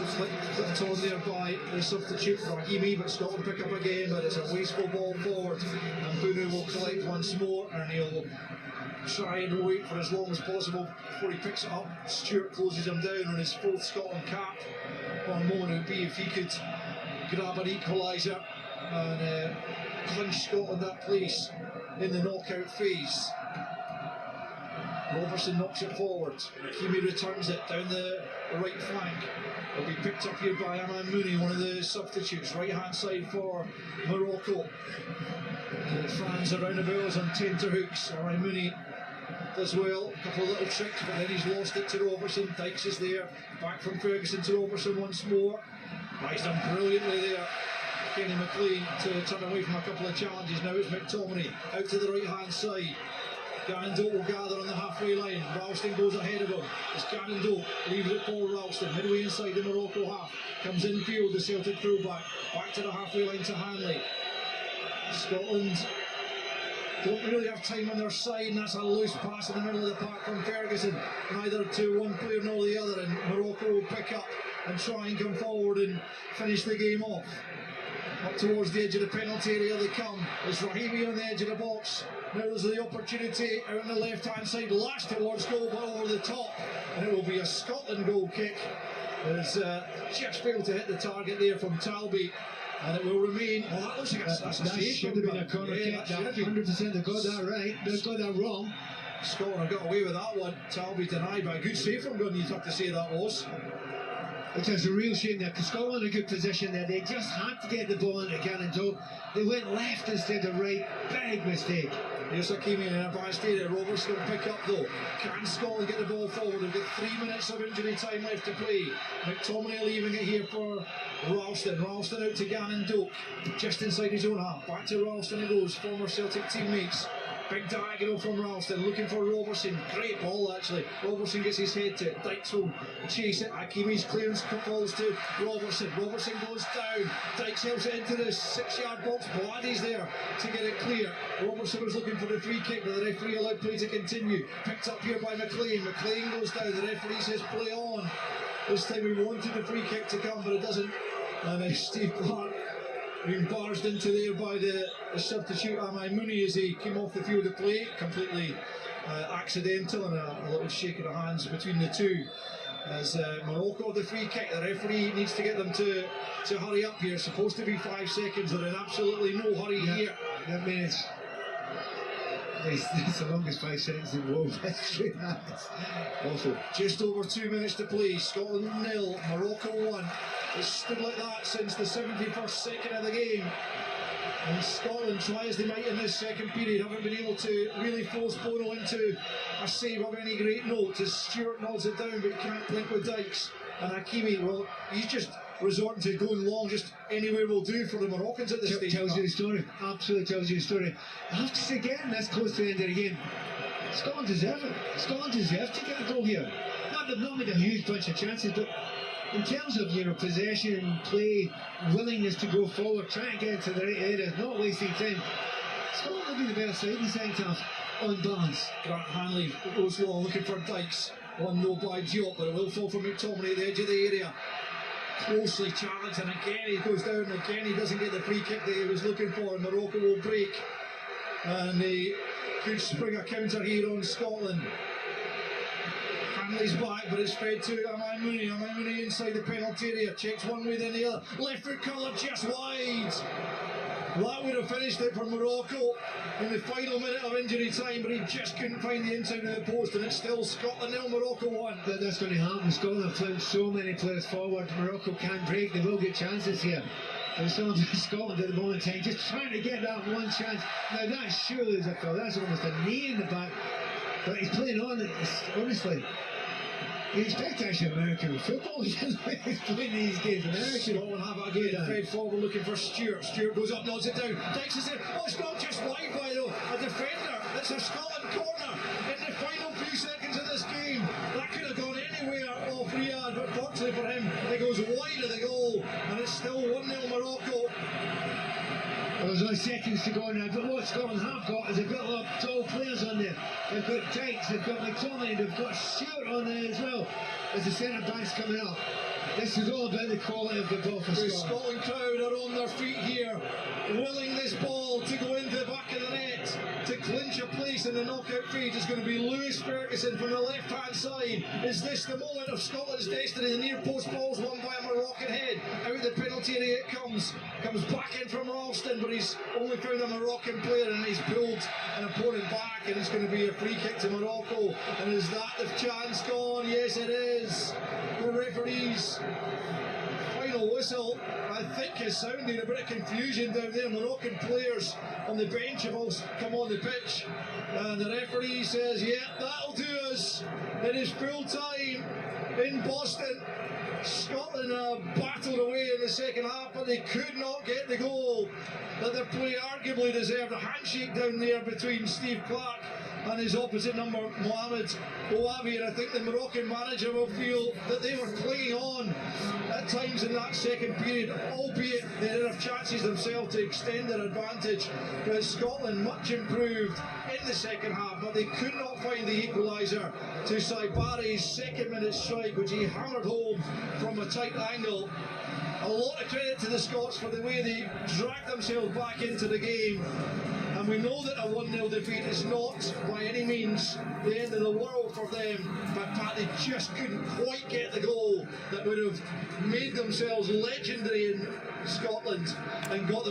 flipped on there by the substitute for Hakimi, but Scotland pick up again, but it's a wasteful ball forward, and Bono will collect once more, and he'll try and wait for as long as possible before he picks it up. Stewart closes him down on his fourth Scotland cap. One moment it would be if he could grab an equaliser and clinch Scotland that place in the knockout phase. Robertson knocks it forward. Hakimi returns it down the right flank. It'll be picked up here by Aman Mooney, one of the substitutes, right hand side for Morocco. The fans around the bells on tenterhooks. Aman Mooney does well, a couple of little tricks, but then he's lost it to Robertson. Dykes is there, back from Ferguson to Robertson once more. He's done brilliantly there, Kenny McLean, to turn away from a couple of challenges. Now it's McTominay out to the right hand side. Gannon Doak will gather on the halfway line. Ralston goes ahead of him. It's Gannon Doak, leaves it for Ralston, midway inside the Morocco half. Comes in field, the Celtic throwback. Back to the halfway line to Hanley. Scotland don't really have time on their side, and that's a loose pass in the middle of the park from Ferguson. Neither to one player nor the other, and Morocco will pick up and try and come forward and finish the game off. Up towards the edge of the penalty area they come. It's Rahimi on the edge of the box. Now there's the opportunity out on the left hand side, last towards goal but over the top, and it will be a Scotland goal kick. It's just failed to hit the target there from Talby, and it will remain. Oh, that looks like that's a save. Should have been a corner kick. 100% they got that right. They've got that wrong. Scotland have got away with that one. Talby denied by a good save from Gunn, you'd have to say that was. Which is a real shame there, because Scotland in a good position there. They just had to get the ball into Gannon Doak. They went left instead of right. Big mistake. Here's Hakimi in an advanced area. Robertson will pick up though. Can Scotland get the ball forward? They've got 3 minutes of injury time left to play. McTominay leaving it here for Ralston. Ralston out to Gannon Doak, just inside his own half. Back to Ralston it goes, former Celtic teammates. Big diagonal from Ralston, looking for Robertson. Great ball actually. Robertson gets his head to it. Dykes will chase it. Hakimi's clearance falls to Robertson. Robertson goes down. Dykes helps it into the 6-yard box. Bladdy's there to get it clear. Robertson was looking for the free kick, but the referee allowed play to continue. Picked up here by McLean. McLean goes down. The referee says play on. This time we wanted the free kick to come, but it doesn't. And Steve Clark being barged into there by the substitute Amai Mooney as he came off the field of play, completely accidental, and a little shake of the hands between the two. As Morocco the free kick, the referee needs to get them to hurry up here. It's supposed to be 5 seconds, they're in absolutely no hurry here. That means it's the longest 5 seconds in world history. That's awful. Just over 2 minutes to play. Scotland 0, Morocco 1. It's stood like that since the 71st second of the game. And Scotland try as they might in this second period, haven't been able to really force Bono into a save of any great note as Stewart nods it down but can't link with Dykes. And Hakimi, well, he's just resorting to going long, just anywhere will do for the Moroccans at this stage. Tells you the story, absolutely tells you the story. I have to say again, this close to the end of the game, Scotland deserve it. Scotland deserve to get a goal here. They've not made a huge bunch of chances, but in terms of possession, play, willingness to go forward, try and get into the right area, not wasting time, Scotland will be the better side in the second half on balance. Grant Hanley goes long looking for Dykes. 1-0 by Diop, but it will fall from McTominay at the edge of the area. Closely challenged, and again he goes down, and again he doesn't get the free kick that he was looking for, and Morocco will break. And they could spring a counter here on Scotland. Hanley's back, but it's fed to Amai Mooney inside the penalty area, checks one way then the other, left foot curler just wide. That would have finished it for Morocco in the final minute of injury time, but he just couldn't find the inside of the post, and it's still Scotland 0, Morocco 1. That's going to happen. Scotland have found so many players forward. Morocco can't break, they will get chances here. And it's all about Scotland at the moment in time, just trying to get that one chance. Now that surely is a foul, that's almost a knee in the back, but he's playing on it, honestly. You expect actually American football, he's playing these games. American. Scotland have it again, fed forward looking for Stewart. Stewart goes up, nods it down. Dykes is in. Oh, it's not just wide by though. A defender. It's a Scotland corner in the final few seconds of this game. That could have gone anywhere off Riyadh, but fortunately for him, it goes wide of the goal, and it's still 1-0 Morocco. There's only seconds to go now, but what Scotland have got is a couple of tall players on there. They've got Dykes, they've got McTominay, they've got Stewart on there as well as the centre backs coming up. This is all about the quality of the ball for The Scotland. Scotland crowd are on their feet here, willing this ball to go into the back of the net to clinch a place in the knockout phase. Is going to be Lewis Ferguson from the left hand side. Is this the moment of Scotland's destiny? The near post ball's won by a Moroccan head. Out of the penalty area it comes back in from Ralston, but he's only found a Moroccan player and he's pulled an opponent back, and it's going to be a free kick to Morocco. And is that the chance gone? Yes, it is. The referees final whistle, I think, has sounded a bit of confusion down there. Moroccan players on the bench have all come on the pitch, and the referee says, yeah, that'll do us. It is full time in Boston. Scotland battled away in the second half, but they could not get the goal that their play arguably deserved. A handshake down there between Steve Clarke and his opposite number, Mohamed Ouabi, and I think the Moroccan manager will feel that they were clinging on at times in that second period, albeit they did have chances themselves to extend their advantage. But Scotland much improved in the second half, but they could not find the equaliser to Saibari's second minute strike, which he hammered home from a tight angle. A lot of credit to the Scots for the way they dragged themselves back into the game. And we know that a 1-0 defeat is not by any means the end of the world for them, but Pat, they just couldn't quite get the goal that would have made themselves legendary in Scotland and got them